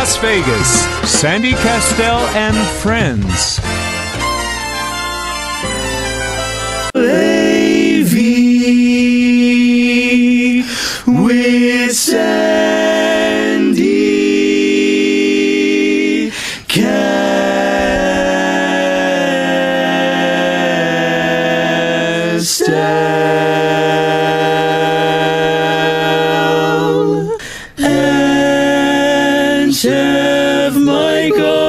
Las Vegas, Sandy Kastel and friends. Levy with Sandy Kastel and Chef Michael.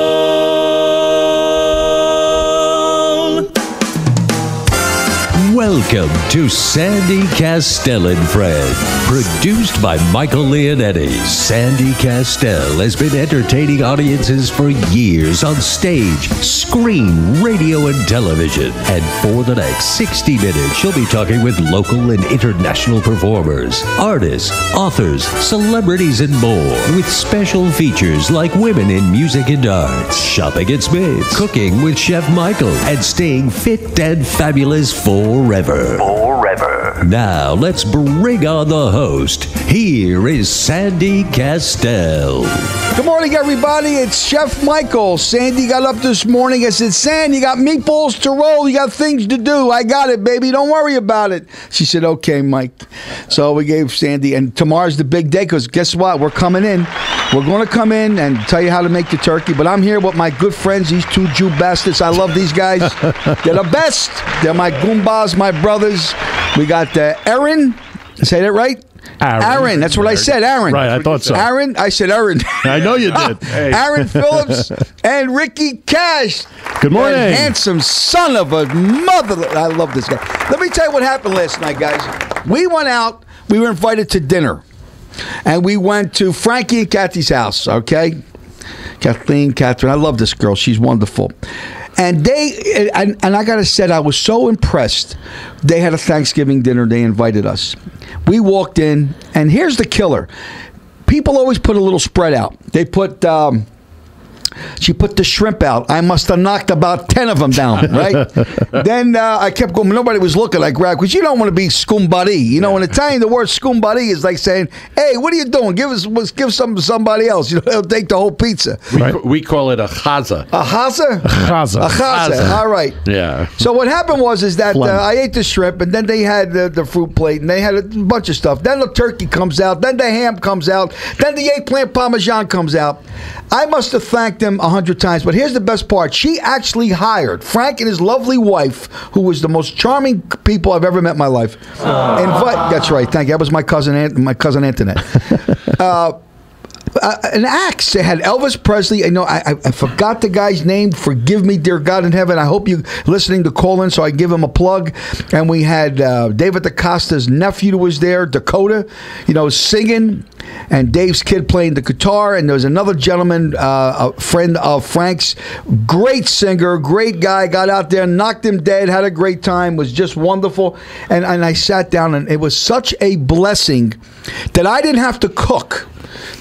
Welcome to Sandy Kastel and Friends, produced by Michael Leonetti. Sandy Kastel has been entertaining audiences for years on stage, screen, radio, and television. And for the next 60 minutes, she'll be talking with local and international performers, artists, authors, celebrities, and more, with special features like women in music and arts, shopping at Smith's, cooking with Chef Michael, and staying fit and fabulous forever. Now, let's bring on the host. Here is Sandy Kastel. Good morning, everybody. It's Chef Michael. Sandy got up this morning. I said, Sandy, you got meatballs to roll. You got things to do. I got it, baby. Don't worry about it. She said, okay, Mike. So we gave Sandy, and tomorrow's the big day because guess what? We're coming in. We're going to come in and tell you how to make the turkey. But I'm here with my good friends, these two Jew bastards. I love these guys. They're the best. They're my goombas, my brothers. We got Aaron. Say that right? Aaron. That's what I said. Aaron. Right, I thought so. Aaron. I said Aaron. I know you did. Hey. Aaron Phillips and Ricky Cash. Good morning. That handsome son of a mother. I love this guy. Let me tell you what happened last night, guys. We went out. We were invited to dinner. And we went to Frankie and Kathy's house, okay? Catherine. I love this girl. She's wonderful. And I got to say, I was so impressed. They had a Thanksgiving dinner. They invited us. We walked in, and here's the killer. People always put a little spread out. They put... she put the shrimp out. I must have knocked about 10 of them down, right? Then I kept going. Nobody was looking. I grabbed, because you don't want to be scumbuddy. You know, in Italian, the word scumbuddy is like saying, hey, what are you doing? Give some to somebody else. You know, they'll take the whole pizza. We call it a chaza. A chaza? Chaza. A chaza. All right. Yeah. So what happened was that I ate the shrimp, and then they had the fruit plate, and they had a bunch of stuff. Then the turkey comes out. Then the ham comes out. Then the eggplant parmesan comes out. I must have thanked them 100 times, but here's the best part. She actually hired Frank and his lovely wife, who was the most charming people I've ever met in my life. That's right. Thank you. That was my cousin Antoinette. An axe. They had Elvis Presley. I forgot the guy's name. Forgive me, dear God in heaven. I hope you're listening to call in so I give him a plug. And we had David DaCosta's nephew was there, Dakota, singing. And Dave's kid playing the guitar. And there was another gentleman, a friend of Frank's, great singer, great guy, got out there, knocked him dead, had a great time, was just wonderful. And I sat down, and it was such a blessing that I didn't have to cook.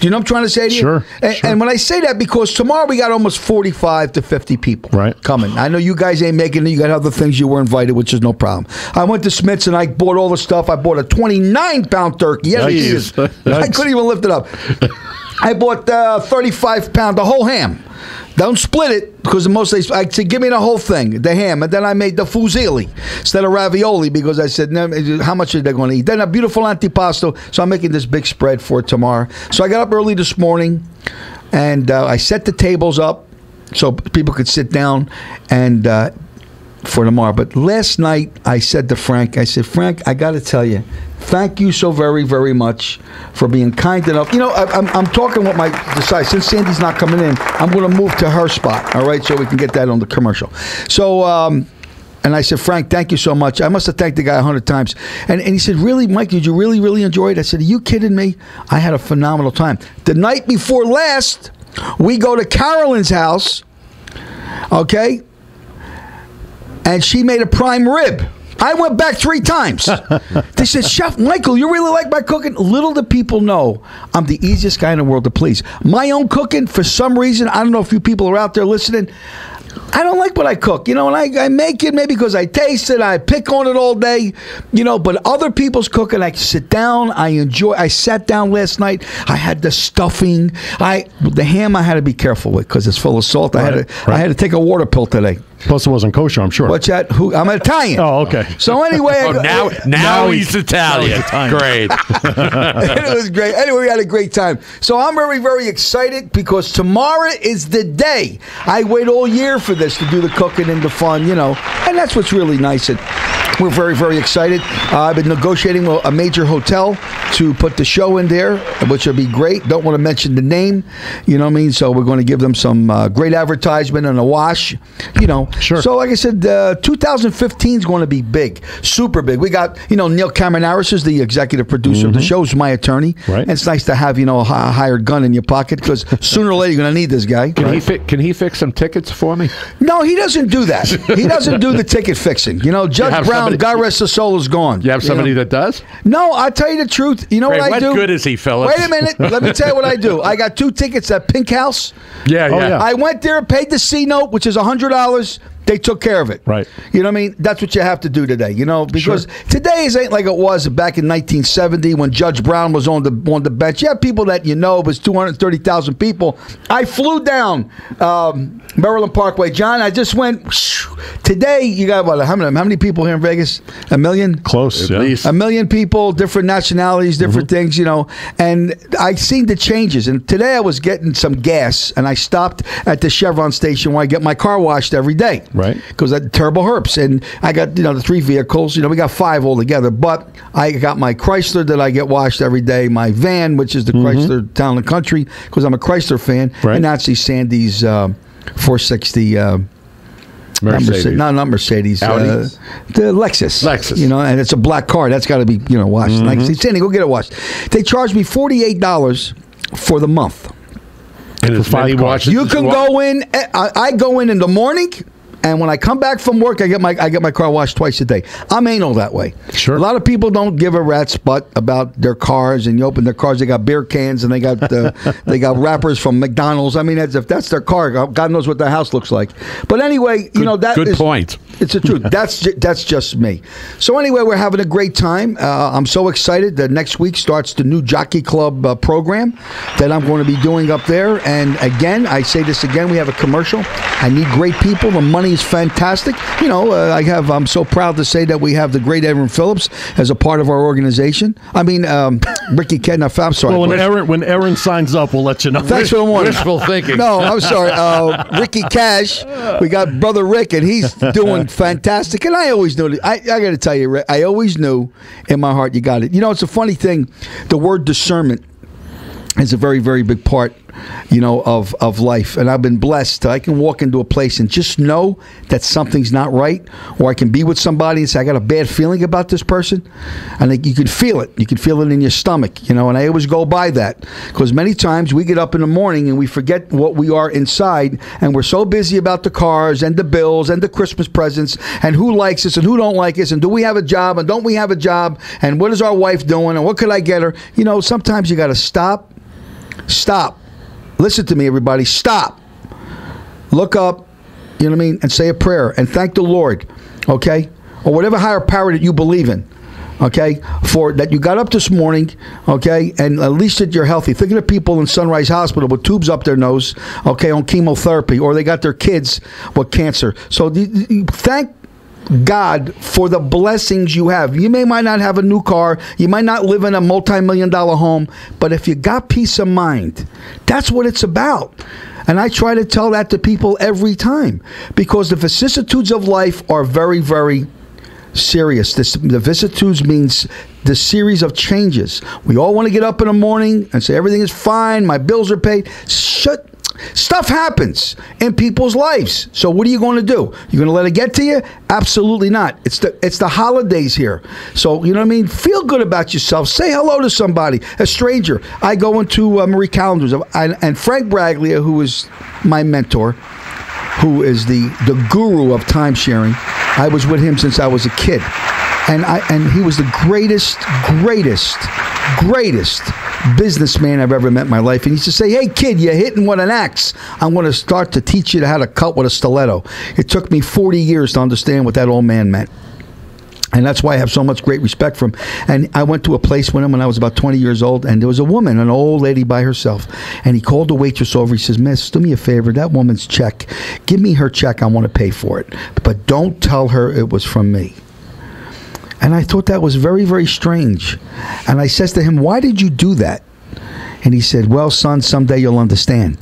Do you know what I'm trying to say to you? Sure. And when I say that, because tomorrow we got almost 45 to 50 people coming. I know you guys ain't making it. You got other things you were invited, which is no problem. I went to Smith's and I bought all the stuff. I bought a 29-pound turkey. Yes, nice. I couldn't even lift it up. I bought 35-pound, the whole ham. Don't split it, because I said, give me the whole thing, the ham. And then I made the fusilli instead of ravioli, because I said, how much are they going to eat? Then a beautiful antipasto. So I'm making this big spread for tomorrow. So I got up early this morning, and I set the tables up so people could sit down and for tomorrow. But last night, I said to Frank, Frank, I got to tell you, thank you so very, very much for being kind enough. I'm talking with my decide. Since Sandy's not coming in, I'm going to move to her spot, all right, so we can get that on the commercial. So, and I said, Frank, thank you so much. I must have thanked the guy 100 times. And he said, really, Mike, did you really, really enjoy it? I said, are you kidding me? I had a phenomenal time. The night before last, we go to Carolyn's house, okay, and she made a prime rib. I went back 3 times. They said, Chef Michael, you really like my cooking? Little do people know, I'm the easiest guy in the world to please. My own cooking, for some reason, I don't know if you people are out there listening, I don't like what I cook, and I make it maybe because I taste it, I pick on it all day, but other people's cooking, I sit down, I enjoy. I sat down last night, I had the stuffing, the ham I had to be careful with because it's full of salt. I had to take a water pill today. Plus it wasn't kosher, I'm sure. What's that? I'm Italian. Oh, okay. So anyway. Now he's Italian. Great. It was great. Anyway, we had a great time. So I'm very, very excited because tomorrow is the day. I wait all year for this to do the cooking and the fun, and that's what's really nice. We're very, very excited. I've been negotiating with a major hotel to put the show in there, which will be great. Don't want to mention the name, you know what I mean? So we're going to give them some great advertisement and a wash, Sure. So like I said, 2015 is going to be big, super big. We got, Neil Colmaneras is the executive producer of the show. He's my attorney. Right. And it's nice to have, a hired gun in your pocket because sooner or later you're going to need this guy. Can he fix some tickets for me? No, he doesn't do that. He doesn't do the ticket fixing. Judge Brown, God rest his soul, is gone. You have somebody that does? No, I'll tell you the truth. You know what I do? What good is he, Phillips? Wait a minute. Let me tell you what I do. I got 2 tickets at Pink House. Yeah. I went there, paid the C note, which is $100. They took care of it. Right. You know what I mean? That's what you have to do today, because today ain't like it was back in 1970 when Judge Brown was on the bench. You have people that it was 230,000 people. I flew down Maryland Parkway. John, I just went, today you got how many people here in Vegas? 1 million? Close, At least. 1 million people, different nationalities, different things, and I seen the changes. And today I was getting some gas, and I stopped at the Chevron station where I get my car washed every day. Right. Because that terrible herps. And I got, the 3 vehicles. We got 5 altogether. But I got my Chrysler that I get washed every day, my van, which is the Chrysler Town and Country, because I'm a Chrysler fan. Right. And actually Sandy's 460 Mercedes. Not Mercedes. Audi? The Lexus. And it's a black car. That's got to be, washed. Like, Sandy, go get it washed. They charged me $48 for the month. And as many washes You can go in. I go in the morning. And when I come back from work, I get my car washed twice a day. I'm anal that way. Sure. A lot of people don't give a rat's butt about their cars, and you open their cars, they got beer cans and they got they got wrappers from McDonald's. I mean, if that's their car, God knows what their house looks like. But anyway, good point. It's the truth. That's just me. So anyway, we're having a great time. I'm so excited that next week starts the new Jockey Club program that I'm going to be doing up there. And again, I say this again, we have a commercial. I need great people. The money is fantastic. I'm so proud to say that we have the great Phillips as a part of our organization. I mean, Ricky Ken. I'm sorry. Well, when Aaron signs up, we'll let you know. Thanks for the warning. Wishful thinking. No, I'm sorry. Ricky Cash. We got brother Rick, and he's doing fantastic. And I always knew. I got to tell you, Rick, I always knew in my heart you got it. It's a funny thing. The word discernment is a very, very big part, of life. And I've been blessed. I can walk into a place and just know that something's not right, or I can be with somebody and say, I got a bad feeling about this person. And you can feel it. You can feel it in your stomach, and I always go by that because many times we get up in the morning and we forget what we are inside, and we're so busy about the cars and the bills and the Christmas presents and who likes us and who don't like us and do we have a job and don't we have a job and what is our wife doing and what could I get her? Sometimes you got to stop. Listen to me, everybody. Stop. Look up, and say a prayer and thank the Lord, okay? Or whatever higher power that you believe in, okay? For that you got up this morning, okay? And at least that you're healthy. Thinking of people in Sunrise Hospital with tubes up their nose, okay, on chemotherapy, or they got their kids with cancer. So thank God for the blessings you have. You might not have a new car. You might not live in a multi-million-dollar home. But if you got peace of mind, that's what it's about. And I try to tell that to people every time. Because the vicissitudes of life are very, very serious. The vicissitudes means the series of changes. We all want to get up in the morning and say, everything is fine. My bills are paid. Stuff happens in people's lives. So what are you going to do? You're going to let it get to you? Absolutely not. It's the holidays here. So, you know what I mean? Feel good about yourself. Say hello to somebody, a stranger. I go into Marie Callender's, and Frank Braglia, who is my mentor, who is the guru of time sharing. I was with him since I was a kid. And he was the greatest businessman I've ever met in my life. And he used to say, hey, kid, you're hitting with an axe. I'm going to start to teach you how to cut with a stiletto. It took me 40 years to understand what that old man meant. And that's why I have so much great respect for him. And I went to a place with him when I was about 20 years old, and there was a woman, an old lady by herself. And he called the waitress over. He says, miss, do me a favor. That woman's check. Give me her check. I want to pay for it. But don't tell her it was from me. And I thought that was very, very strange. And I says to him, why did you do that? And he said, well, son, someday you'll understand.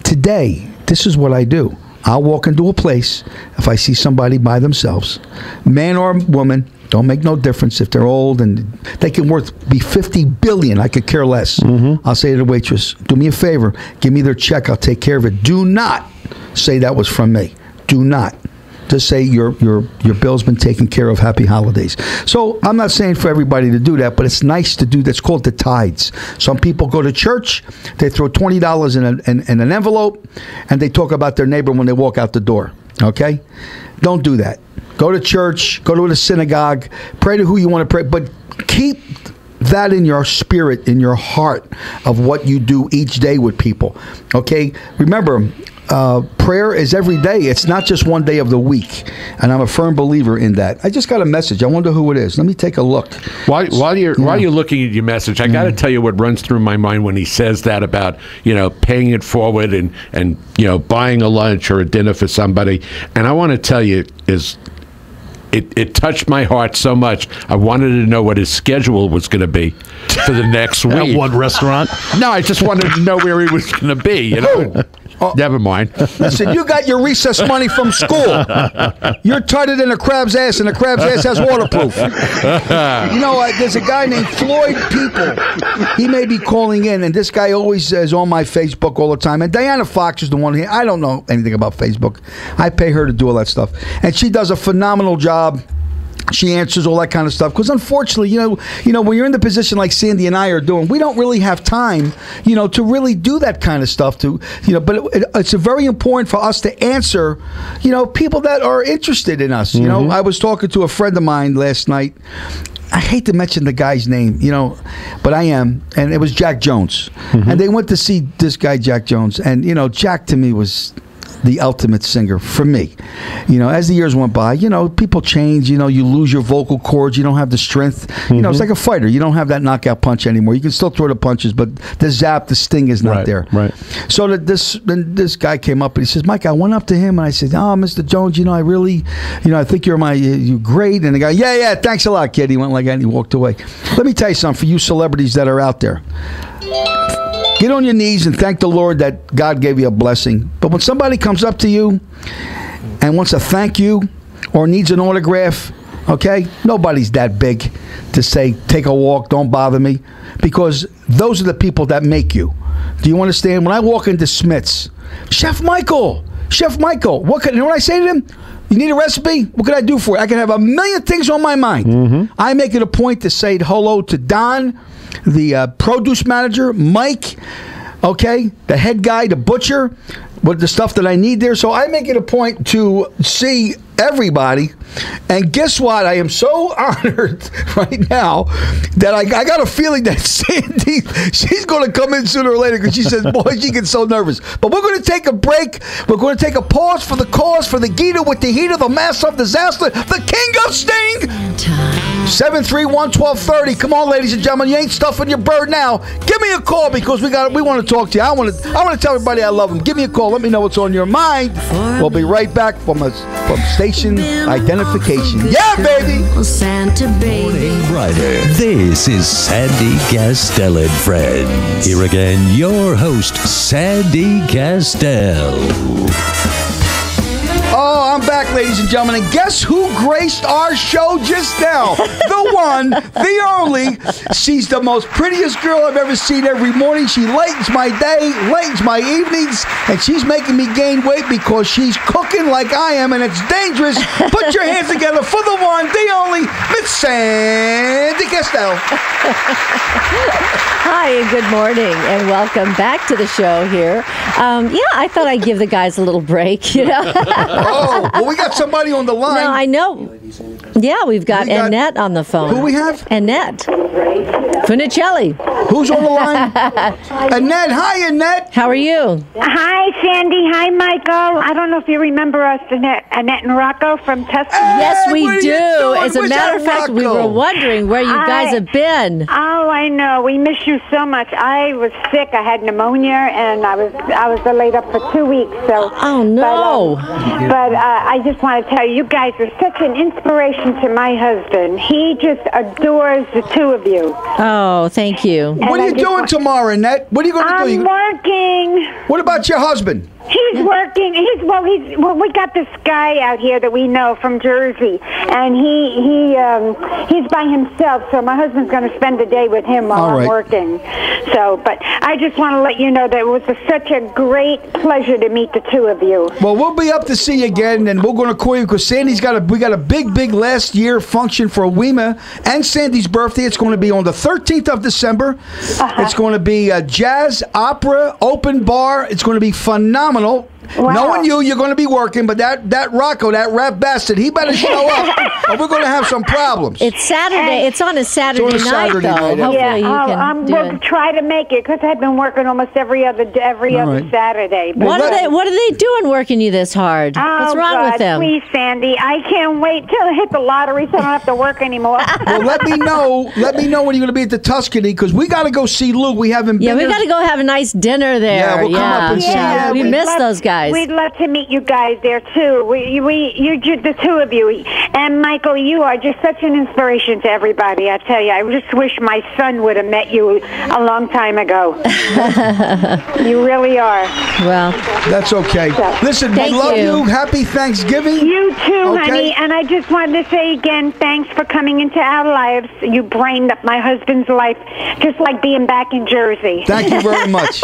Today, this is what I do. I'll walk into a place if I see somebody by themselves, man or woman, don't make no difference if they're old and they can be 50 billion. I could care less. I'll say to the waitress, do me a favor, give me their check. I'll take care of it. Do not say that was from me. Do not. Just say your bill's been taken care of. Happy holidays. So I'm not saying for everybody to do that, but it's nice to do. That's called the tithes. Some people go to church, they throw $20 in an envelope, and they talk about their neighbor when they walk out the door. Okay? Don't do that. Go to church, go to the synagogue, pray to who you want to pray, but keep that in your spirit, in your heart of what you do each day with people. Okay? Remember, prayer is every day. It's not just one day of the week. And I'm a firm believer in that. I just got a message. I wonder who it is. Let me take a look. While you're looking at your message, I got to tell you what runs through my mind when he says that about, paying it forward and buying a lunch or a dinner for somebody. And I want to tell you is it touched my heart so much. I wanted to know what his schedule was going to be for the next week. At what restaurant? No, I just wanted to know where he was going to be. Never mind. Listen, you got your recess money from school. You're tighter than a crab's ass, and a crab's ass has waterproof. There's a guy named Floyd People. He may be calling in, and this guy always is on my Facebook all the time. And Dianna Fox is the one. I don't know anything about Facebook. I pay her to do all that stuff. And she does a phenomenal job. She answers all that kind of stuff because unfortunately, when you're in the position like Sandy and I are doing, we don't really have time, to really do that kind of stuff. But it's very important for us to answer, people that are interested in us. I was talking to a friend of mine last night. I hate to mention the guy's name, but I am, and it was Jack Jones, and they went to see this guy Jack Jones, and Jack to me was the ultimate singer for me. As the years went by, people change, you lose your vocal cords, you don't have the strength. It's like a fighter. You don't have that knockout punch anymore. You can still throw the punches, but the zap, the sting is not there. Right. So this guy came up and he says, Mike, I went up to him and I said, oh, Mr. Jones, I really, I think you're great. And the guy, yeah, thanks a lot, kid. He went like that and he walked away. Let me tell you something for you celebrities that are out there. Get on your knees and thank the Lord that God gave you a blessing. But when somebody comes up to you and wants to thank you or needs an autograph, okay, nobody's that big to say, take a walk, don't bother me, because those are the people that make you. Do you understand? When I walk into Smith's, Chef Michael, what I say to them? You need a recipe? What can I do for you? I can have a million things on my mind. I make it a point to say hello to Don, the produce manager, Mike, okay, the head guy, the butcher, with the stuff that I need there. So I make it a point to see everybody. And guess what? I am so honored right now that I got a feeling that Sandy, she's going to come in sooner or later because she says, boy, she gets so nervous. But we're going to take a break. We're going to take a pause for the cause, for the Gita with the heat of the mass of disaster, the king of sting. 731-1230. Come on, ladies and gentlemen. You ain't stuffing your bird now. Give me a call because we want to talk to you. I want to tell everybody I love them. Give me a call. Let me know what's on your mind. We'll be right back from station identification. Yeah, baby. Santa baby. Rider. This is Sandy Kastel and Friends. Here again, your host, Sandy Kastel. Oh, I'm back, ladies and gentlemen. And guess who graced our show just now? The one, the only. She's the most prettiest girl I've ever seen every morning. She lightens my day, lightens my evenings, and she's making me gain weight because she's cooking like I am, and it's dangerous. Put your hands together for the one, the only, Miss Sandy Kastel. Hi, and good morning, and welcome back to the show here. I thought I'd give the guys a little break, Oh, well, we got somebody on the line. No, I know. Yeah, we've got Annette on the phone. Who we have? Annette. Funicelli. Who's on the line? Annette. Hi, Annette. How are you? Hi, Sandy. Hi, Michael. I don't know if you remember us, Annette and Rocco from Tuscany. Yes, we what are do. you doing? As a Where's matter of that fact, we Rocco? were wondering where you guys have been. Oh, I know. We miss you so much. I was sick. I had pneumonia, and I was laid up for 2 weeks. So. Oh no. But I just want to tell you, you guys are such an inspiration to my husband. He just adores the two of you. Oh, thank you. What are you doing tomorrow, Annette? What are you going to do? I'm working. What about your husband? He's working. We got this guy out here that we know from Jersey, and he's by himself. So my husband's going to spend the day with him while I'm working. So, but I just want to let you know that it was such a great pleasure to meet the two of you. Well, we'll be up to see you again, and we're going to call you because Sandy's we got a big last year function for Wima and Sandy's birthday. It's going to be on the 13th of December. It's going to be a jazz, opera, open bar. It's going to be phenomenal. Wow. Knowing you're going to be working, but that Rocco, that rap bastard, he better show up, or we're going to have some problems. It's Saturday. It's on a Saturday It's on a night, Saturday though. night. Hopefully you can do we'll it. try to make it because I've been working almost every other Saturday. But What are they doing working you this hard? What's wrong with them? Please, Sandy, I can't wait till I hit the lottery so I don't have to work anymore. Well, let me know when you're going to be at the Tuscany because we got to go see Lou. We haven't been. Yeah, we got to go have a nice dinner there. Yeah, we'll come up and see you. We miss those guys. We'd love to meet you guys there too. The two of you, and Michael, you are just such an inspiration to everybody. I tell you, I just wish my son would have met you a long time ago. You really are. Well, that's okay. Listen, we love you. Happy Thanksgiving. You too, honey. And I just wanted to say again, thanks for coming into our lives. You brightened up my husband's life, just like being back in Jersey. Thank you very much.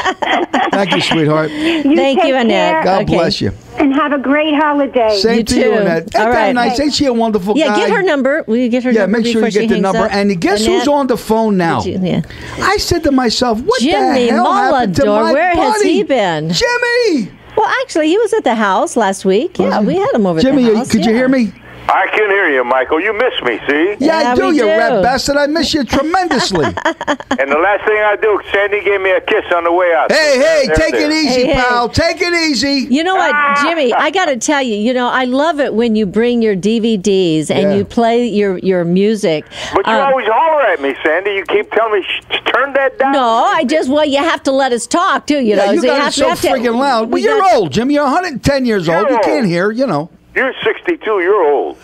Thank you, sweetheart. Thank you, Annette. God bless you. And have a great holiday. Same to you, Annette. Ain't that nice? Ain't she a wonderful guy? Yeah, get her number. Will you get her number? Yeah, make sure you get the number. Up? And guess who's on the phone now? I said to myself, what the hell happened to my where buddy? has he been? Jimmy! Well, actually, he was at the house last week. Yeah, we had him over at the house. Jimmy, could you hear me? I can hear you, Michael. You miss me, see? Yeah, I do, you rat bastard. I miss you tremendously. And the last thing I do, Sandy gave me a kiss on the way out. Hey, take it easy, pal. Take it easy. You know what, Jimmy? I got to tell you, I love it when you bring your DVDs and you play your music. But you always holler at me, Sandy. You keep telling me, turn that down. No, you have to let us talk, too. You know, you got it so freaking loud. Well, you're old, Jimmy. You're 110 years old. You can't hear, You're 62. You're old.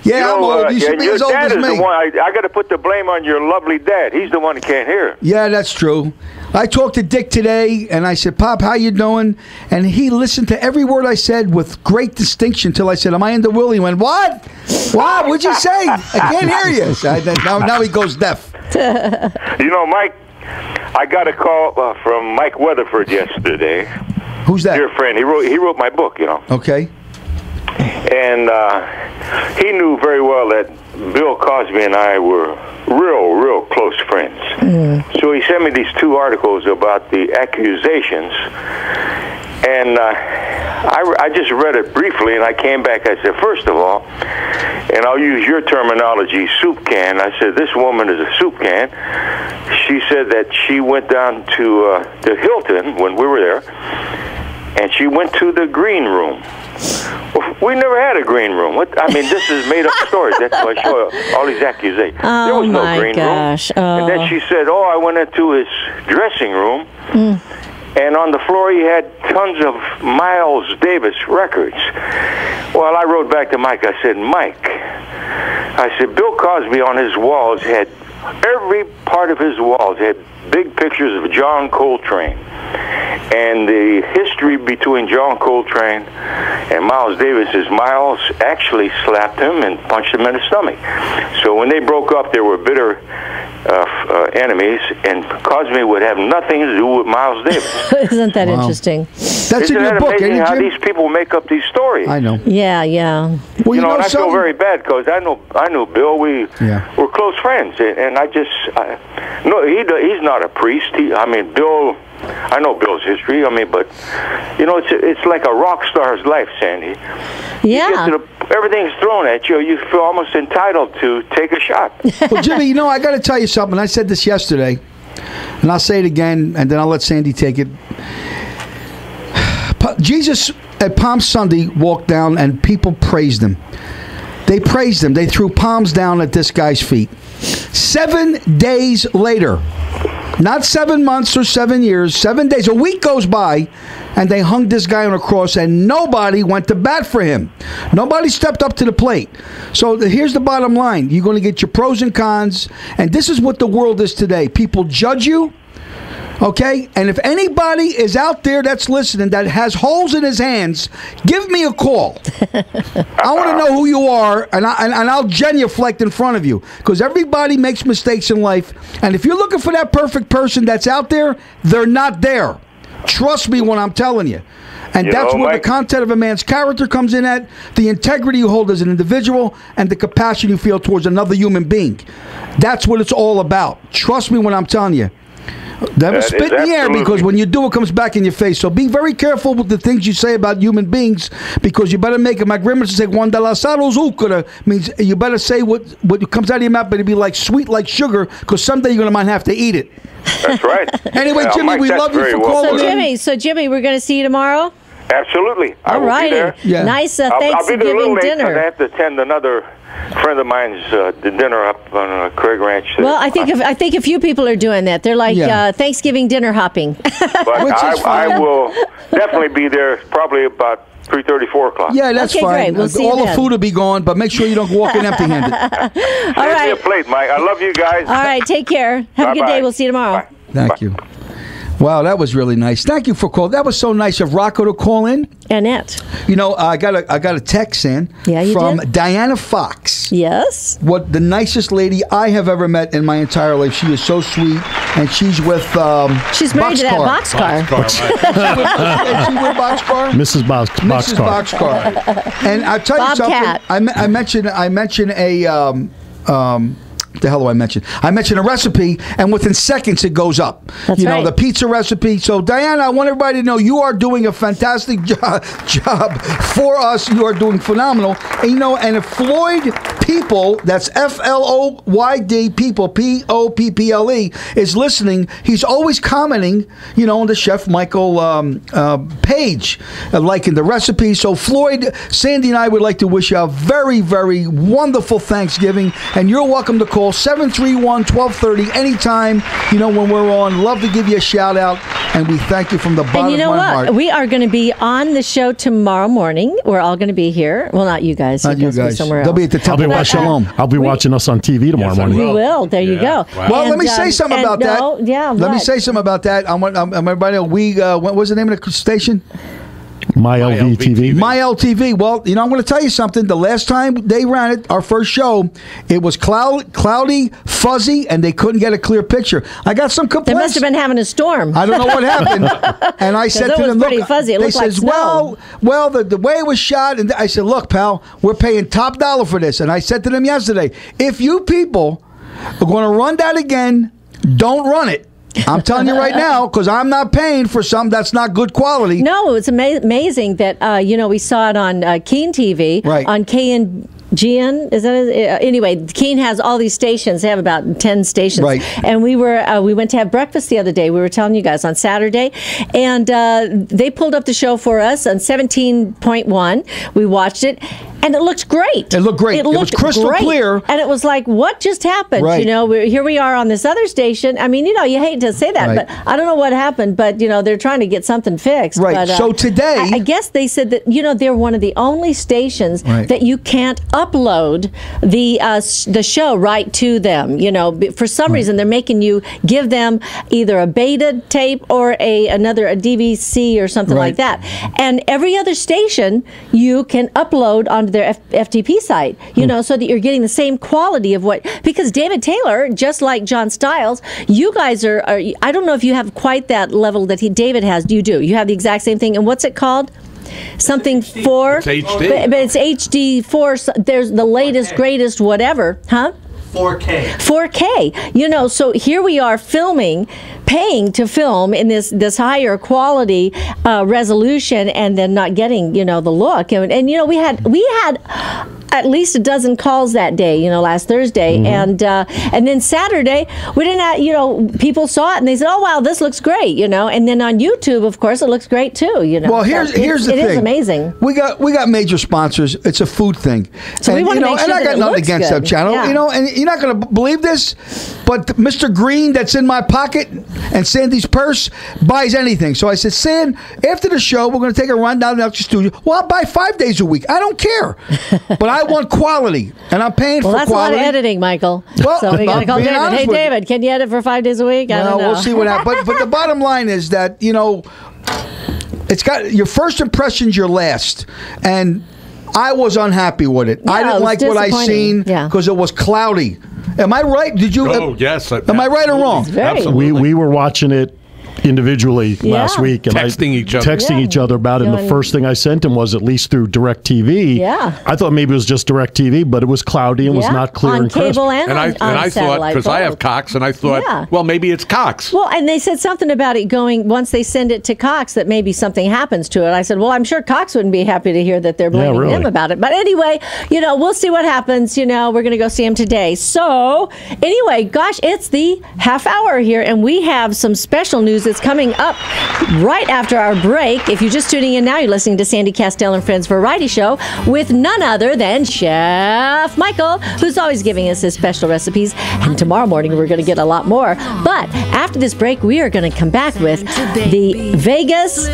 Yeah, I'm old. You should be as old as me. I got to put the blame on your lovely dad. He's the one who can't hear. Yeah, that's true. I talked to Dick today, and I said, Pop, how you doing? And he listened to every word I said with great distinction until I said, am I in the will? He went, what? What? What'd you say? I can't hear you. So now he goes deaf. Mike, I got a call from Mike Weatherford yesterday. Who's that? Dear friend. He wrote my book, Okay. And he knew very well that Bill Cosby and I were real close friends. So he sent me these two articles about the accusations. And I just read it briefly, and I came back. I said, first of all, and I'll use your terminology, soup can. I said, this woman is a soup can. She said that she went down to the Hilton when we were there, and she went to the green room. We never had a green room. This is made up stories. That's why I show all these accusations. There was no green room. And then she said, I went into his dressing room, and on the floor he had tons of Miles Davis records. Well, I wrote back to Mike. I said, Mike, Bill Cosby on his walls had, every part of his walls had big pictures of John Coltrane. And the history between John Coltrane and Miles Davis is Miles actually slapped him and punched him in the stomach. So when they broke up, there were bitter enemies, and Cosme would have nothing to do with Miles Davis. Isn't that interesting? That's in your book, amazing ain't it, how Jim? these people make up these stories? I know. Yeah, yeah. Well, you know, and I feel very bad because I knew Bill. We're close friends, and he's not a priest. Bill. I know Bill's history. But it's like a rock star's life, Sandy. Yeah. Everything's thrown at you. You feel almost entitled to take a shot. Well, Jimmy, I got to tell you something. I said this yesterday, and I'll say it again, and then I'll let Sandy take it. Jesus at Palm Sunday walked down, and people praised him. They praised him. They threw palms down at this guy's feet. 7 days later, not 7 months or 7 years, 7 days, a week goes by, and they hung this guy on a cross, and nobody went to bat for him. Nobody stepped up to the plate. So here's the bottom line. You're going to get your pros and cons, and this is what the world is today. People judge you. Okay? And if anybody is out there that's listening that has holes in his hands, give me a call. I want to know who you are, and I'll genuflect in front of you. Because everybody makes mistakes in life. And if you're looking for that perfect person that's out there, they're not there. Trust me when I'm telling you. And that's where the content of a man's character comes in at, the integrity you hold as an individual, and the compassion you feel towards another human being. That's what it's all about. Trust me when I'm telling you. Never spit in the air, because when you do, it comes back in your face. So be very careful with the things you say about human beings, because you better make it. My grandmother said, "Cuando la sal zucchero," means you better say what comes out of your mouth, but it'd be like sweet like sugar, because someday you're gonna might have to eat it. That's right. Anyway, Jimmy, Mike, we love you for calling in. So Jimmy, we're going to see you tomorrow. Absolutely. I will right. be there. Yeah. Nice I'll be there a Thanksgiving little late, dinner. because I have to attend another friend of mine's dinner up on Craig Ranch. Well, I think a few people are doing that. They're like Thanksgiving dinner hopping. But I will definitely be there probably about 3:30, 4 o'clock. Yeah, that's fine. Great. We'll see all you the then. food will be gone, but make sure you don't walk in empty-handed. All right. Me a plate, Mike. I love you guys. All right, take care. Have a good day. We'll see you tomorrow. Bye. Thank you. Wow, that was really nice. Thank you for calling. That was so nice of Rocco to call in. Annette. I got a text in from Dianna Fox. Yes. What the nicest lady I have ever met in my entire life. She is so sweet, and she's with she's married to that boxcar. Is she with Boxcar? Mrs. Boxcar. And I tell you something. I mentioned a. The hell do I mention? I mentioned a recipe, and within seconds it goes up. That's right. The pizza recipe. So, Dianna, I want everybody to know you are doing a fantastic job for us. You are doing phenomenal. And, and if Floyd People, that's FLOYD People, POPPLE, is listening, he's always commenting, on the Chef Michael page, liking the recipe. So, Floyd, Sandy, and I would like to wish you a very, very wonderful Thanksgiving, and you're welcome to call 731-1230 anytime, when we're on. Love to give you a shout out, and we thank you from the bottom of my heart. We are going to be on the show tomorrow morning. We're all going to be here. Well, not you guys. Not you guys. Somewhere else. They'll be at the Temple of Shalom. I'll be watching us on TV tomorrow morning. We will. There you go. Wow. Well, let me say something about that. Yeah. Let me say something about that. Everybody know what was the name of the station? My LTV. My LTV. Well, I'm going to tell you something. The last time they ran it, our first show, it was cloudy, fuzzy, and they couldn't get a clear picture. I got some complaints. They must have been having a storm. I don't know what happened. And I said to them, look, fuzzy. It they says, like well, the way it was shot, and I said, look, pal, we're paying top dollar for this. And I said to them yesterday, if you people are going to run that again, don't run it. I'm telling you right now, because I'm not paying for something that's not good quality. No, it's amazing that, we saw it on Keen TV, right. on KNGN. Is that anyway? Keen has all these stations. They have about 10 stations, right? And we went to have breakfast the other day. We were telling you guys on Saturday, and they pulled up the show for us on 17.1. We watched it. And it looked great. It looked great. It was crystal clear. And it was like, what just happened? Right. Here we are on this other station. I mean, you hate to say that, right. but I don't know what happened. But, they're trying to get something fixed. Right. But, so today. I guess they said that, they're one of the only stations that you can't upload the show right to them. For some reason, they're making you give them either a beta tape or a DVC or something like that. And every other station you can upload onto onto their FTP site, so that you're getting the same quality of what, because David Taylor, just like John Stiles, you guys are I don't know if you have quite that level that David has. You do. You have the exact same thing. And what's it called? Something 4. It's HD. But it's HD 4. There's the latest, greatest, whatever. Huh? 4K. So here we are paying to film in this higher quality resolution, and then not getting the look. And we had at least a dozen calls that day, last Thursday, and then Saturday we didn't have, people saw it and they said, "Oh wow, this looks great," and then on YouTube, of course, it looks great too. Well, here's the thing. It is amazing. We got major sponsors. It's a food thing, so we want to make sure and I got nothing against that channel, and you're not going to believe this, but Mr. Green that's in my pocket and Sandy's purse buys anything. So I said, Sand, after the show, we're going to take a run down to the studio. Well, I'll buy 5 days a week. I don't care, but I want quality, and I'm paying for quality. Well, that's a lot of editing, Michael. Well, so we got to call David. Hey, David, can you edit for 5 days a week? I don't know. We'll see what happens. But the bottom line is that, it's got your first impression's your last, and I was unhappy with it. Yeah, I didn't like what I seen because it was cloudy. Am I right? Did you? Oh, yes. Am I right or wrong? Absolutely. We were watching it individually last week, and texting each other about it. And the first thing I sent him was, at least through DirecTV. Yeah, I thought maybe it was just DirecTV, but it was cloudy and was not clear on and crisp. cable and I thought, because I have Cox, and I thought, well, maybe it's Cox. Well, and they said something about it going, once they send it to Cox, that maybe something happens to it. I said, well, I'm sure Cox wouldn't be happy to hear that they're blaming him about it. But anyway, we'll see what happens. We're going to go see him today. So anyway, gosh, it's the half hour here, and we have some special news that's coming up right after our break. If you're just tuning in now, you're listening to Sandy Kastel and Friends Variety Show with none other than Chef Michael, who's always giving us his special recipes. And tomorrow morning, we're going to get a lot more. But after this break, we are going to come back with the Vegas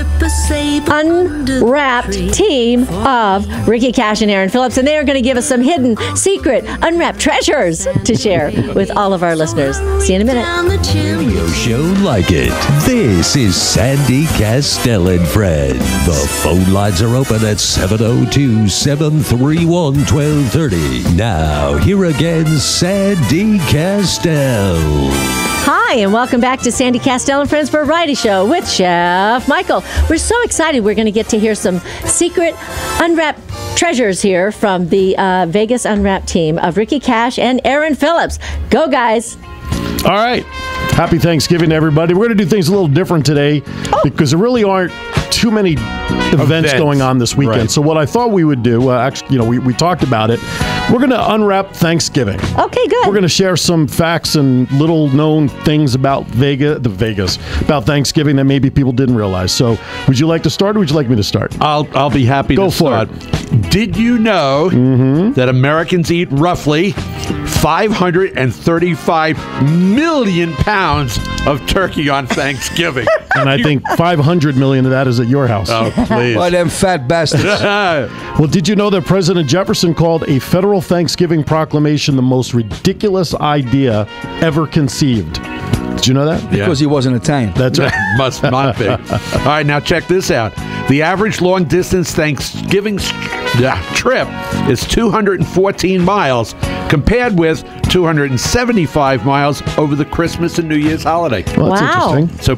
Unwrapped team of Ricky Cash and Aaron Phillips. And they are going to give us some hidden, secret, unwrapped treasures to share with all of our listeners. See you in a minute. Radio show like it. This is Sandy Kastel and Friends. The phone lines are open at 702-731-1230. Now, here again, Sandy Kastel. Hi, and welcome back to Sandy Kastel and Friends Variety Show with Chef Michael. We're so excited. We're going to get to hear some secret, unwrapped treasures here from the Vegas Unwrapped team of Ricky Cash and Aaron Phillips. Go, guys. All right. Happy Thanksgiving to everybody. We're going to do things a little different today because there really aren't too many events going on this weekend. Right. So what I thought we would do, actually, we talked about it. We're going to unwrap Thanksgiving. Okay, good. We're going to share some facts and little known things about about Thanksgiving that maybe people didn't realize. So would you like to start, or would you like me to start? I'll be happy to start. Did you know that Americans eat roughly 535 million pounds of turkey on Thanksgiving? And I think 500 million of that is at your house. Oh, please. Why them fat bastards? Well, did you know that President Jefferson called a federal Thanksgiving proclamation the most ridiculous idea ever conceived? Did you know that? Because he wasn't Italian. That's right. Must not be. All right, now check this out. The average long-distance Thanksgiving trip is 214 miles, compared with 275 miles over the Christmas and New Year's holiday. Well, that's interesting. So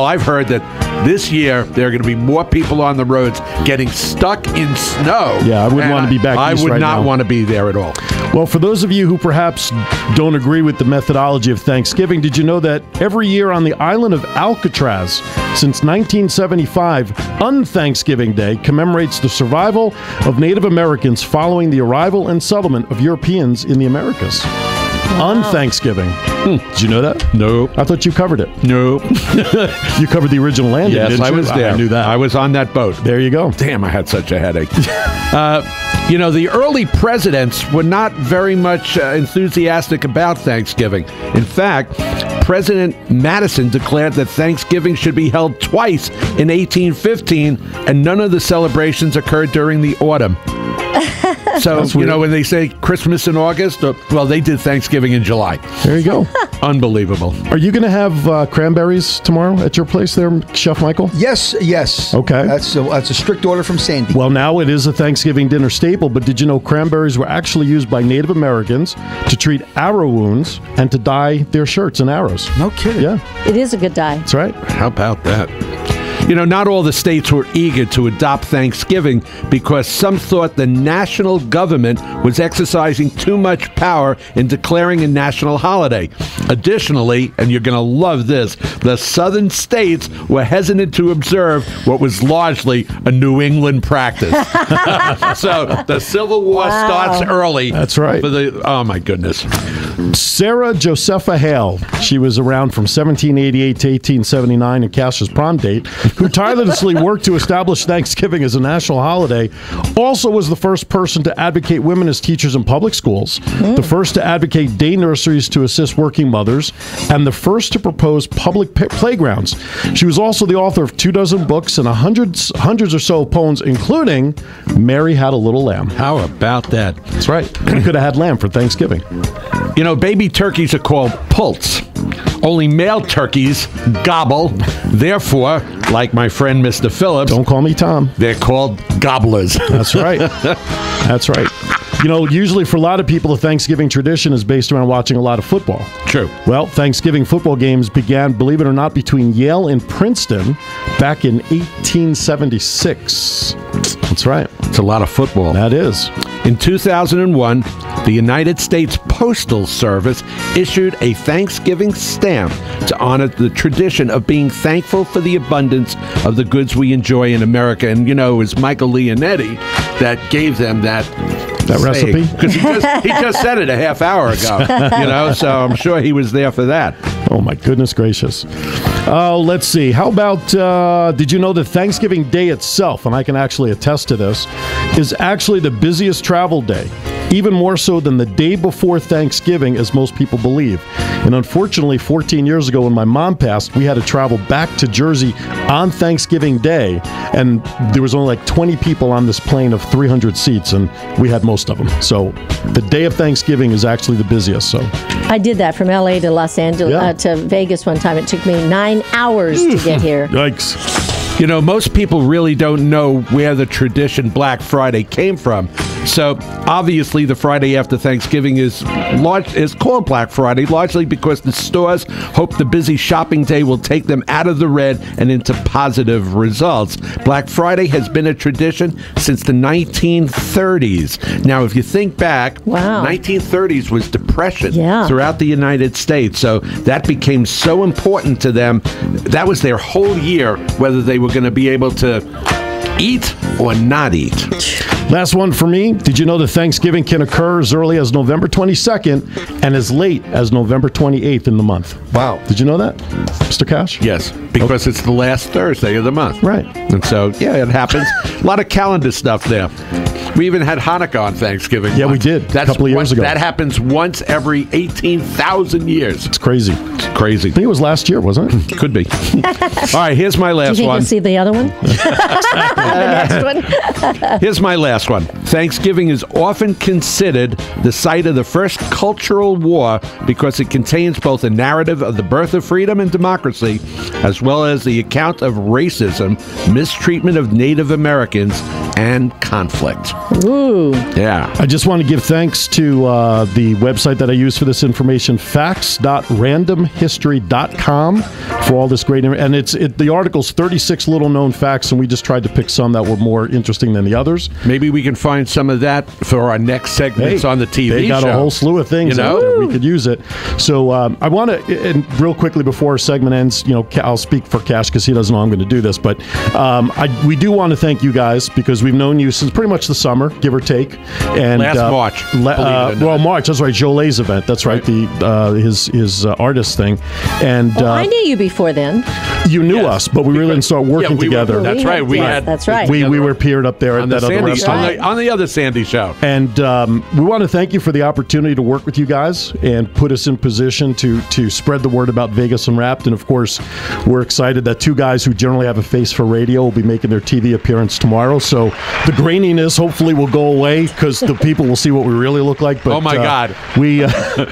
I've heard that this year there are going to be more people on the roads getting stuck in snow. Yeah, I wouldn't want to be back east right now. I would not want to be there at all. Well, for those of you who perhaps don't agree with the methodology of Thanksgiving, did you know that every year on the island of Alcatraz, since 1975, Thanksgiving Day commemorates the survival of Native Americans following the arrival and settlement of Europeans in the Americas. Wow. On Thanksgiving. Did you know that? No. I thought you covered it. No. You covered the original landing, yes, didn't you? I was there. I knew that. I was on that boat. There you go. Damn, I had such a headache. The early presidents were not very much enthusiastic about Thanksgiving. In fact, President Madison declared that Thanksgiving should be held twice in 1815, and none of the celebrations occurred during the autumn. So, when they say Christmas in August, well, they did Thanksgiving in July. There you go. Unbelievable. Are you going to have cranberries tomorrow at your place there, Chef Michael? Yes. Okay. That's a strict order from Sandy. Well, now it is a Thanksgiving dinner staple, but did you know cranberries were actually used by Native Americans to treat arrow wounds and to dye their shirts in arrows? No kidding. Yeah. It is a good dye. That's right. How about that? You know, not all the states were eager to adopt Thanksgiving because some thought the national government was exercising too much power in declaring a national holiday. Additionally, and you're going to love this, the southern states were hesitant to observe what was largely a New England practice. So the Civil War starts early. That's right. Oh, my goodness. Sarah Josepha Hale, she was around from 1788 to 1879 in Cash's prom date, who tirelessly worked to establish Thanksgiving as a national holiday, also was the first person to advocate women as teachers in public schools, the first to advocate day nurseries to assist working mothers, and the first to propose public playgrounds. She was also the author of 24 books and hundreds or so of poems, including Mary Had a Little Lamb. How about that? That's right. We could have had lamb for Thanksgiving. You know, baby turkeys are called poults. Only male turkeys gobble. Therefore, like my friend Mr. Phillips, don't call me Tom, they're called gobblers. That's right. That's right. You know, usually for a lot of people, the Thanksgiving tradition is based around watching a lot of football. True. Well, Thanksgiving football games began, believe it or not, between Yale and Princeton back in 1876. That's right. It's a lot of football. That is. In 2001, the United States Postal Service issued a Thanksgiving stamp to honor the tradition of being thankful for the abundance of the goods we enjoy in America. And, you know, it was Michael Leonetti that gave them that recipe? Because he just said it a half hour ago, you know, so I'm sure he was there for that. Oh, my goodness gracious. Oh, let's see. How about, did you know that Thanksgiving Day itself, and I can actually attest to this, is actually the busiest travel day, even more so than the day before Thanksgiving, as most people believe. And unfortunately, 14 years ago when my mom passed, we had to travel back to Jersey on Thanksgiving Day, and there was only like 20 people on this plane of 300 seats, and we had most of them. So the day of Thanksgiving is actually the busiest. So I did that from L.A. to Los Angeles to Vegas one time. It took me 9 hours to get here. Yikes. You know, most people really don't know where the tradition Black Friday came from. So obviously the Friday after Thanksgiving is called Black Friday, largely because the stores hope the busy shopping day will take them out of the red and into positive results. Black Friday has been a tradition since the 1930s. Now, if you think back, 1930s was depression throughout the United States. So that became so important to them. That was their whole year, whether they were going to be able to eat or not eat. Last one for me. Did you know that Thanksgiving can occur as early as November 22nd and as late as November 28th in the month? Wow. Did you know that, Mr. Cash? Yes, because it's the last Thursday of the month. Right. And so, yeah, it happens. A lot of calendar stuff there. We even had Hanukkah on Thanksgiving. Yeah, we did. A couple of years ago. That happens once every 18,000 years. It's crazy. It's crazy. I think it was last year, wasn't it? Could be. All right, here's my last Do you think one. you'll see the other one? The next one? Here's my last one. Thanksgiving is often considered the site of the first cultural war because it contains both a narrative of the birth of freedom and democracy, as well as the account of racism, mistreatment of Native Americans, and conflict. Ooh. Yeah. I just want to give thanks to the website that I use for this information, facts.randomhistory.com, for all this great and the article's 36 little known facts, and we just tried to pick some that were more interesting than the others. Maybe we can find some of that for our next segments on the TV show. They got a whole slew of things, you know? out there. We could use it. So I want to, and real quickly before our segment ends, you know, I'll speak for Cash because he doesn't know I'm going to do this, but we do want to thank you guys because we've known you since pretty much the summer, give or take. And last March. March. That's right. Jolé's event. That's right. His artist thing. And I knew you before then. You knew us, but we really didn't start working together. That's right. That's right. We were peered up there at that other restaurant. On the other Sandy show. And we want to thank you for the opportunity to work with you guys and put us in position to spread the word about Vegas Unwrapped. And of course, we're excited that two guys who generally have a face for radio will be making their TV appearance tomorrow. So the graininess hopefully eventually will go away because the people will see what we really look like. But, oh, my God. We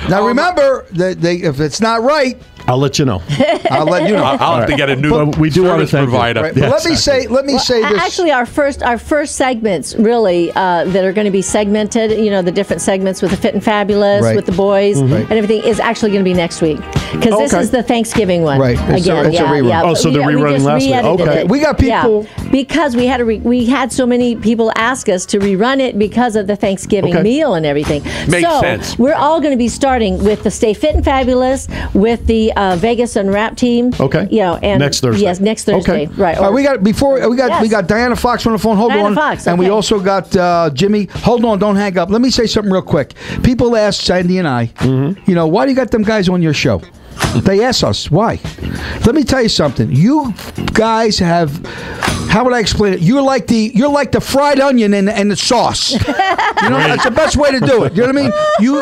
now, remember, if it's not right, I'll let you know. I'll let you know. I'll have to get a new we do want to thank provider. Right. Let me say this. Actually, our first segments really that are going to be segmented. You know, the different segments with the Fit and Fabulous, with the boys, and everything is actually going to be next week because this is the Thanksgiving one. Right. It's a rerun. Yeah. Oh, so they're rerunning last week. Okay. We got people because we had so many people ask us to rerun it because of the Thanksgiving meal and everything. Makes sense. We're all going to be starting with the Stay Fit and Fabulous with the Vegas Unwrapped team. Okay. You know, and next Thursday. Yes, next Thursday. Okay. Right. we got Dianna Fox on the phone. Hold Dianna on. Fox, And we okay. also got Jimmy. Hold on, don't hang up. Let me say something real quick. People ask Sandy and I, you know, why do you got them guys on your show? They ask us why. Let me tell you something. You guys have. How would I explain it? You're like the fried onion and the sauce. You know, that's the best way to do it. You know what I mean?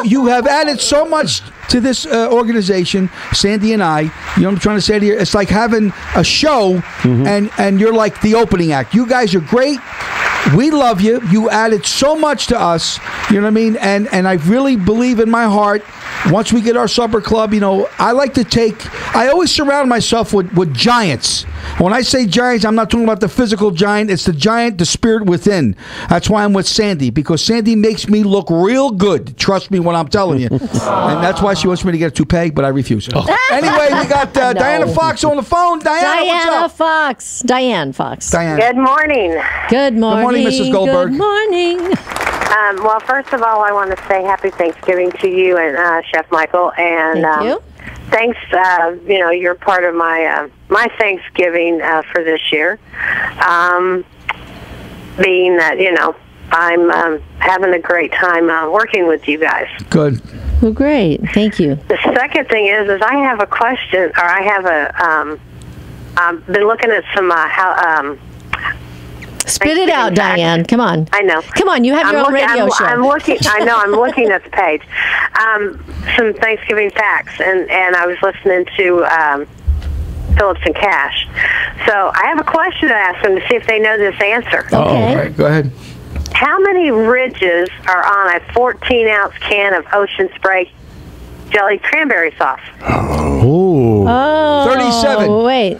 You have added so much to this organization, Sandy and I. You know what I'm trying to say to you? It's like having a show, and you're like the opening act. You guys are great. We love you. You added so much to us. You know what I mean? And I really believe in my heart, once we get our supper club, you know, I always surround myself with giants. When I say giants, I'm not talking about the physical giant. It's the giant, the spirit within. That's why I'm with Sandy, because Sandy makes me look real good. Trust me when I'm telling you. And that's why she wants me to get a toupee, but I refuse. Anyway, we got Dianna Fox on the phone. Dianna, what's up? Dianne Fox. Dianne. Good morning. Good morning. Good morning, Mrs. Goldberg. Good morning. Well, first of all, I want to say happy Thanksgiving to you and Chef Michael. And Thank you. Thanks. You know, you're part of my my Thanksgiving for this year. Being that, you know, I'm having a great time working with you guys. Good. Well, great. Thank you. The second thing is I have a question, or I have a. I've been looking at some Spit it out, Diane. Come on. I know. Come on, you have your own radio show. I'm looking. I know. I'm looking at the page. Some Thanksgiving facts, and I was listening to Phillips and Cash. So I have a question to ask them to see if they know this answer. Okay. All right, go ahead. How many ridges are on a 14-ounce can of Ocean Spray jelly cranberry sauce? Oh. 37. Wait.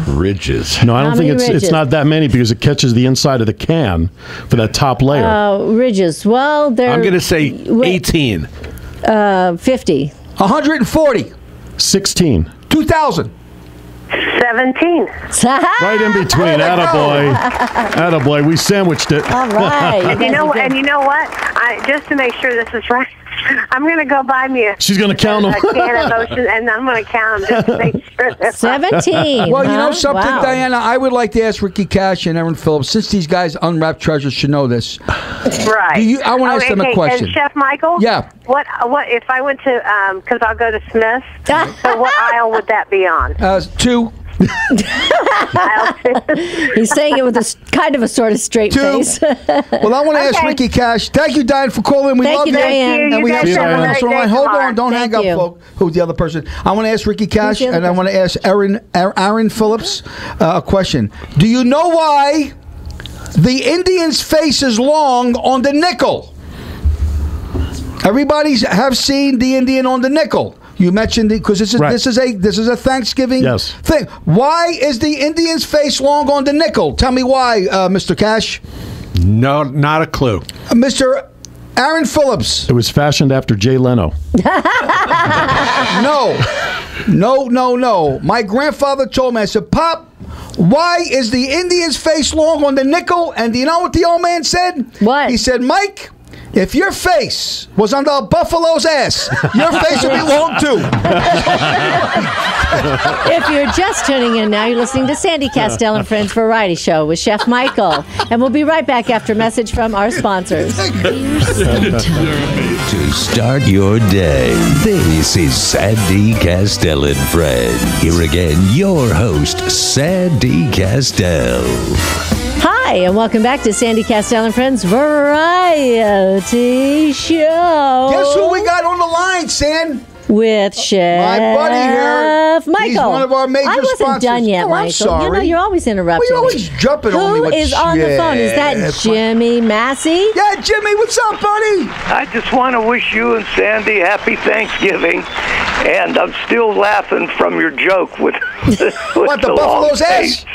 Ridges. No, I don't How think many it's not that many because it catches the inside of the can for that top layer. Ridges. Well, they're. I'm going to say 18. 50. 140. 16. 2,000. 17. Right in between. Attaboy. We sandwiched it. All right. And you know what? Just to make sure this is right, I'm going to go buy me a. She's going to count them. A can of Ocean, and I'm going to count them just to make sure. 17. Well, you know something, Wow. Dianna? I would like to ask Ricky Cash and Aaron Phillips, since these guys Unwrapped Treasures should know this. Right. I want to ask them a question. And Chef Michael? Yeah. What if I went to, because I'll go to Smith's, so what aisle would that be on? 2. Aisle 2? He's saying it with a kind of a sort of straight 2. face. Well, I want to ask Ricky Cash. Thank you, Diane, for calling. We Thank love you, you. Diane. And we have someone else on the line. Hold on. Don't Thank hang you. up, folks. Who's the other person? I want to ask Ricky Cash, the other and I want to ask Aaron Phillips a question. Do you know why the Indian's face is long on the nickel? Everybody's have seen the Indian on the nickel. You mentioned it because this is a Thanksgiving thing. Why is the Indian's face long on the nickel? Tell me why, Mr. Cash. No, not a clue. Mr. Aaron Phillips. It was fashioned after Jay Leno. No. My grandfather told me, I said, Pop, why is the Indian's face long on the nickel? And do you know what the old man said? What? He said, Mike, if your face was on the buffalo's ass, your face would be long too. If you're just tuning in now, you're listening to Sandy Kastel and Friends Variety Show with Chef Michael. And we'll be right back after a message from our sponsors. To start your day, this is Sandy Kastel and Friends. Here again, your host, Sandy Kastel. Hi, and welcome back to Sandy Kastel and Friends Variety Show. Guess who we got on the line, San? with Chef my buddy here. Michael. He's one of our major sponsors. I wasn't done yet, Oh, Michael. I'm sorry. You know, you're always interrupting. Well, you're always jumping on me. Who is on the phone? Is that Jimmy Massey? Yeah, Jimmy, what's up, buddy? I just want to wish you and Sandy happy Thanksgiving. And I'm still laughing from your joke with what, the Buffalo's ass?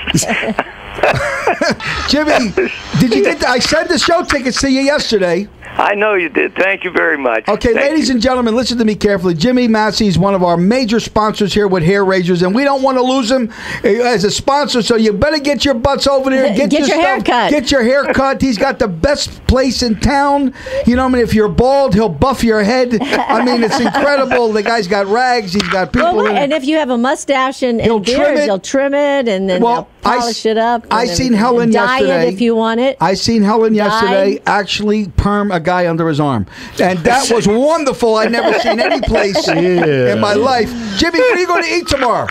Jimmy, did you get I sent the show tickets to you yesterday. I know you did. Thank you very much. Okay, ladies and gentlemen, listen to me carefully. Jimmy Massey is one of our major sponsors here with Hair Razors, and we don't want to lose him as a sponsor, so you better get your butts over there and get your hair cut. Get your hair cut. He's got the best place in town. You know, I mean, if you're bald, he'll buff your head. I mean, it's incredible. The guy's got rags. He's got people. And if you have a mustache and beard, he'll trim it, and then they'll polish it up. I seen Helen yesterday. Dye it if you want it. I seen Helen yesterday actually perm a guy under his arm, and that was wonderful. I'd never seen any place in my life. Jimmy, what are you going to eat tomorrow?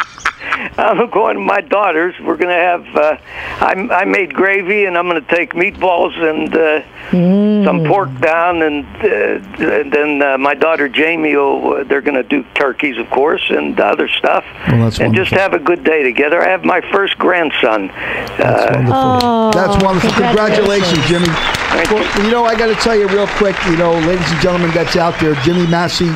I'm going to my daughter's. We're going to have, I made gravy, and I'm going to take meatballs and some pork down, and then my daughter Jamie, they're going to do turkeys, of course, and other stuff, and just have a good day together. I have my first grandson. That's wonderful. That's wonderful. Congratulations, Jimmy. Well, you know, I got to tell you real quick, you know, ladies and gentlemen that's out there, Jimmy Massey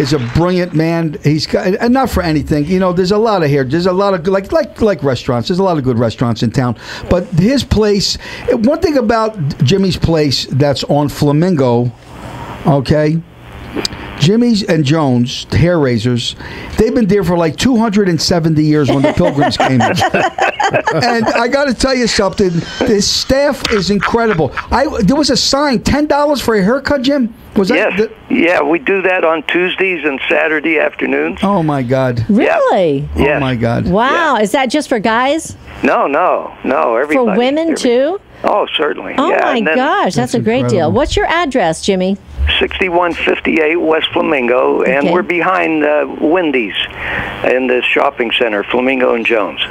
is a brilliant man. He's got, and not for anything, you know, there's a lot of hair. There's a lot of good, like restaurants. There's a lot of good restaurants in town. But his place, one thing about Jimmy's place that's on Flamingo, okay, Jimmy's and Jones, hair razors, they've been there for like 270 years when the Pilgrims came in. And I got to tell you something, this staff is incredible. There was a sign, $10 for a haircut, Jim? Was that? Yeah, we do that on Tuesdays and Saturday afternoons. Oh, my God. Really? Yeah. Oh, my God. Wow. Is that just for guys? No, everybody. For women, too? Oh, certainly. Oh, my gosh. That's a great deal. What's your address, Jimmy? 6158 West Flamingo, and we're behind Wendy's in the shopping center, Flamingo and Jones.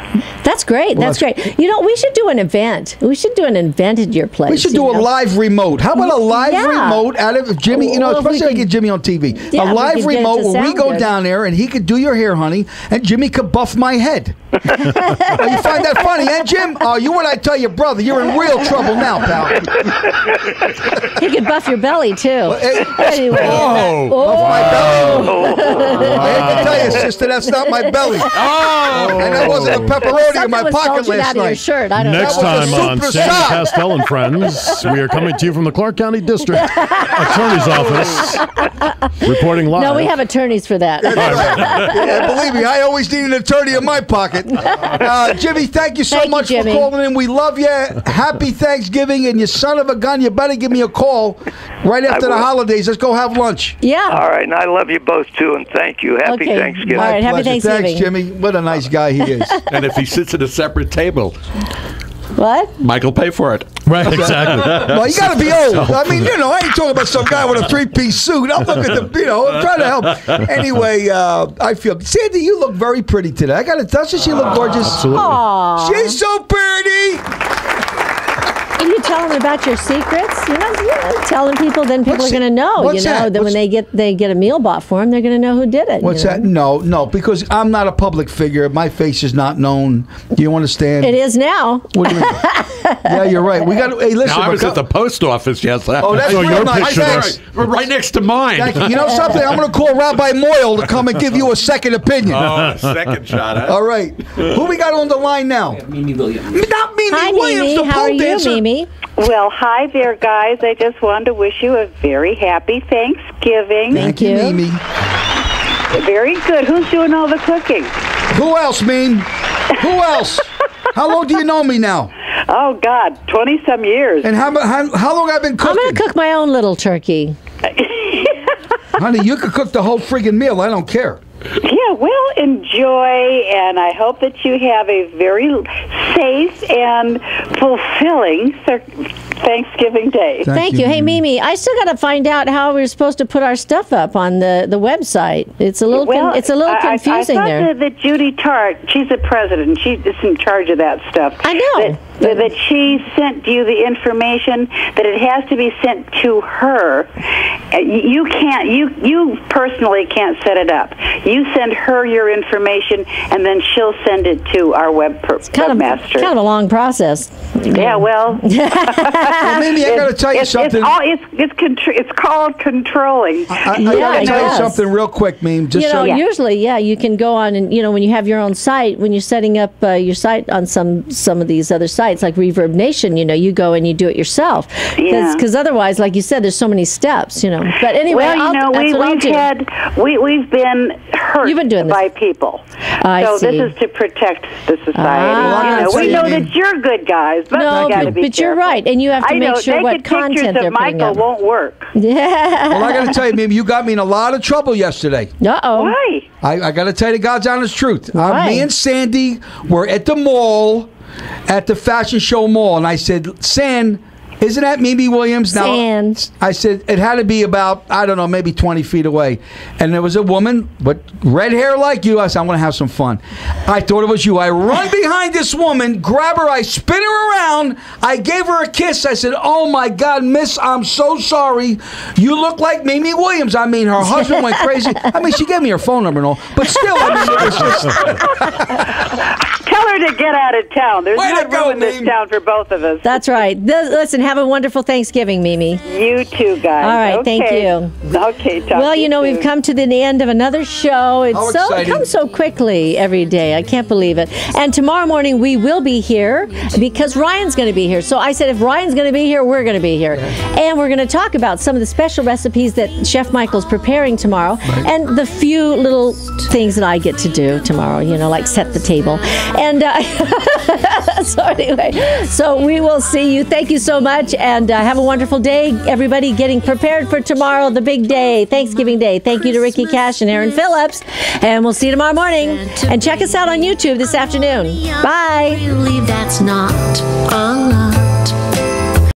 That's great. That's great. You know, we should do an event. We should do an event at your place. We should do a live remote. How about a live remote out of Jimmy? You know, especially I get Jimmy on TV. A live remote where we go down there and he could do your hair, honey, and Jimmy could buff my head. Oh, you find that funny, eh, Jim? Oh, you what I tell your brother? You're in real trouble now, pal. He could buff your belly too. Anyway, buff my belly. I hate to tell you, sister, that's not my belly. And that wasn't a pepperoni in my pocket last night. Your shirt. I don't Next know. time on Sandy Kastel and Friends, we are coming to you from the Clark County District Attorney's Office, reporting live. No, we have attorneys for that. Yeah, believe me, I always need an attorney in my pocket. Jimmy, thank you so much for calling in. We love you. Happy Thanksgiving, and you son of a gun, you better give me a call right after the holidays. Let's go have lunch. Yeah. All right, and I love you both, too, and thank you. Happy Thanksgiving. All right, happy Thanksgiving. Thanks, Jimmy. What a nice guy he is. And if he sits at a separate table, what? Michael pay for it. Right, exactly. Well, you got to be old. I mean, you know, I ain't talking about some guy with a three-piece suit. I'm looking at the, you know, I'm trying to help. Anyway, I feel, Sandy, you look very pretty today. I got to tell you, she look gorgeous. Absolutely. Aww. She's so pretty. Are you telling them about your secrets? You're not telling people, then people are going to know. You know, then when they get a meal bought for them, they're going to know who did it. What's that? No, because I'm not a public figure. My face is not known. You understand? It is now. What do you mean? Yeah, you're right. We got to. Hey, listen. Now, I was at the post office yesterday. Oh, that's real nice. Right next to mine. Thank you. You know something? I'm going to call Rabbi Moyle to come and give you a second opinion. Oh, second shot. Huh? All right. Who we got on the line now? Mimi Williams. Not Mimi Hi, Williams. Mimi. The How are pole you, dancer. Mimi? Well, hi there, guys. I just wanted to wish you a very happy Thanksgiving. Thank you, Mimi. Very good. Who's doing all the cooking? Who else, Mimi? Who else? How long do you know me now? Oh, God, 20-some years. And how long have I been cooking? I'm going to cook my own little turkey. Honey, you could cook the whole friggin' meal. I don't care. Yeah, well, enjoy, and I hope that you have a very safe and fulfilling Thanksgiving Day. Thank you. Hey, Mimi, I still got to find out how we're supposed to put our stuff up on the website. It's a little confusing I there. thought that Judy Tart, she's the president, she's in charge of that stuff. I know. That she sent you the information that it has to be sent to her, You can't. You personally can't set it up. You send her your information, and then she'll send it to our webmaster. Kind of a long process. Yeah, well. Well, Mimi, I got to tell you something. It's called controlling. I got to tell you something real quick, Mimi. Usually, you can go on and when you have your own site, when you're setting up your site on some of these other sites like Reverb Nation, you go and you do it yourself. Because otherwise, like you said, there's so many steps. But anyway, we've been hurt by people. So this is to protect the society. We know that you're good guys, but we got to be careful. You're right, and you have to make sure what content they're putting up. Michael won't work. Yeah. Well, I got to tell you, Mimi, you got me in a lot of trouble yesterday. Uh-oh. Why? I got to tell you the God's honest truth. Me and Sandy were at the mall, at the Fashion Show Mall, and I said, San, isn't that Mimi Williams? Now, I said, it had to be about, I don't know, maybe 20 feet away. And there was a woman, but red hair like you. I said, I'm going to have some fun. I thought it was you. I run behind this woman, grab her, I spin her around. I gave her a kiss. I said, oh, my God, miss, I'm so sorry. You look like Mimi Williams. I mean, her husband went crazy. I mean, she gave me her phone number and all. But still, I mean, it was just... Tell her to get out of town. There's no room in this town for both of us. That's right. Listen, have a wonderful Thanksgiving, Mimi. You too, guys. All right, thank you. Okay, talk well, to you we've come to the end of another show. It comes so quickly every day. I can't believe it. And tomorrow morning we will be here because Ryan's going to be here. So I said, if Ryan's going to be here, we're going to be here. And we're going to talk about some of the special recipes that Chef Michael's preparing tomorrow and the few little things that I get to do tomorrow, like set the table. And so anyway, so we will see you. Thank you so much, and have a wonderful day, everybody, getting prepared for tomorrow, the big day, Thanksgiving Day. Thank you to Ricky Cash and Aaron Phillips, and we'll see you tomorrow morning. And check us out on YouTube this afternoon. Bye. That's not a lie.